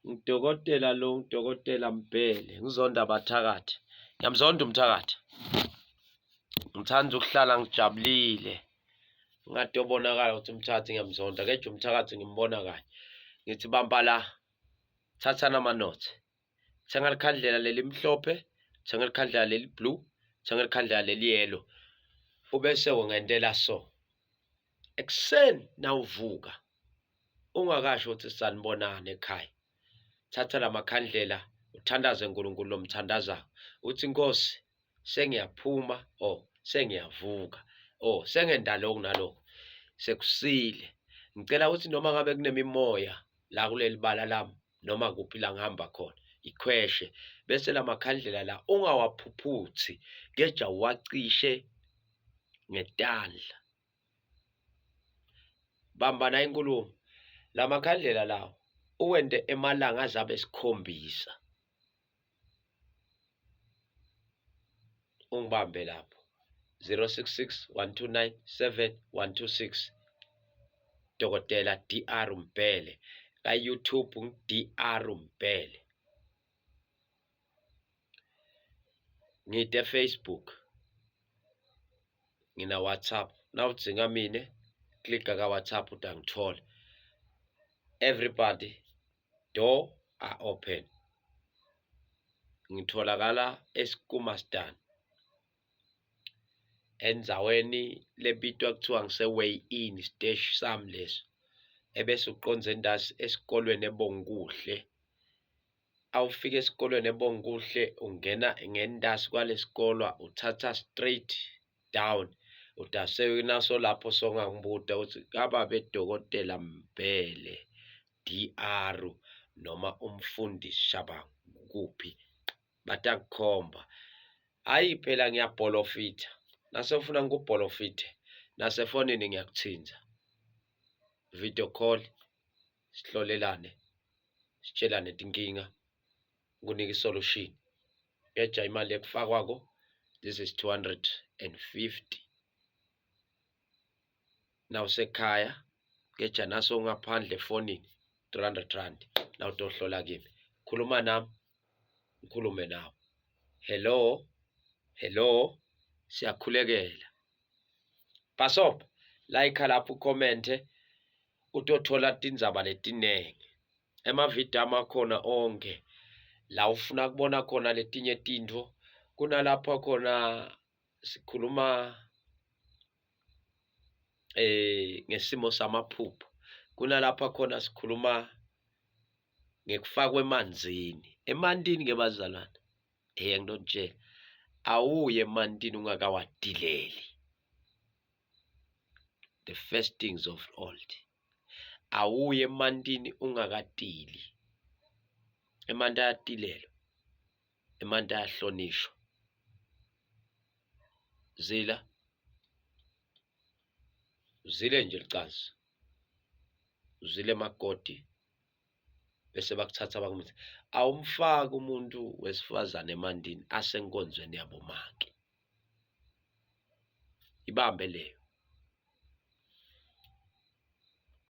Ngidokotela lo ngidokotela Mbele ngizonda abathakathi. Ngiyamzonda umthakathi. Ngithanda ukuhlala ngijabulile. Ngathi obonakala ukuthi umthakathi ngiyamzonda. Keje umthakathi ngimbona kahle. Ngithi bamba la. Thatha nama-notes. Thenga likhandlela leli mhlophe, thenga likhandlela leli blue, thenga likhandlela leli yellow. Ubese ungendela so. Ekseni nawuvuka ungakasho ukuthi sanibonana ekhaya. Thatha lamakhandlela uthandaze uNkulunkulu lomthandazayo. Uthi Nkosi sengiyaphuma sengiyavuka sengenda lokhu nalokhu. Sekusile. Ngicela ukuthi noma ngabe kunemimoya la kuleli bala lami noma kuphi la ngihamba khona ikhweshe bese lamakhandlela la ungawaphuphuthi keja uwacishe ngedandla. Bamba na inkulumo. Lamakhandlela lawo uwende emalanga azabe 7. Ungibambe lapho 066 129 7126. Dokotela DR Mbele ka YouTube DR Mbele. Ngide Facebook. Ngina WhatsApp. Nawudzinga mine klika ka WhatsApp utangithola. Everybody door are open. Ngitholakala eSkumastan. Endzaweni lebitwa kuthiwa ngise-Way In stage sami leso. Ebese uqonze endasi esikolweni eBonkuhle. Awufika esikolweni eBonkuhle ungena ngendasi kwalesikolo uthatha straight down. Utase naso lapho songangibuda ukuthi ngaba bedokotela Mbele DR noma umfundisi Shabangu kuphi batakukhomba. Hayi phela ngiyabholofitha. Nasefuna ngikubholofithe nasefonini ngiyakuthinza. Video call sihlolelane sitshelane inkinga kunika isolution. Eja imali ekufakwako this is 250. Nawusekhaya keja naso ngaphandle efonini 300 rand. Nawutohlola kimi. Khuluma nami ngikhulume nawe. Hello. Siyakhulekela. Pasop like lapho ucommente utothola tindzaba letinengi. Emavideo amakhona onke la ufuna kubona khona letinye tintfo kunalapho khona sikhuluma ngesimo samaphupho. Kunalapha khona sikhuluma ngekufakwa emanzini. Emantini ngebazalwane. Ngidotshela awuye emantini ungakawadileli. The first things of old. Awuye emantini ungakadili. Emanti ayatilelo. Emanti ayahlonishwa. Uzile nje licazi. Uzile makoti. Bese bakuthatha bakumithi. Awumfaki umuntu wesifazane emantini asenkonzweni yabomake. Ibambe leyo.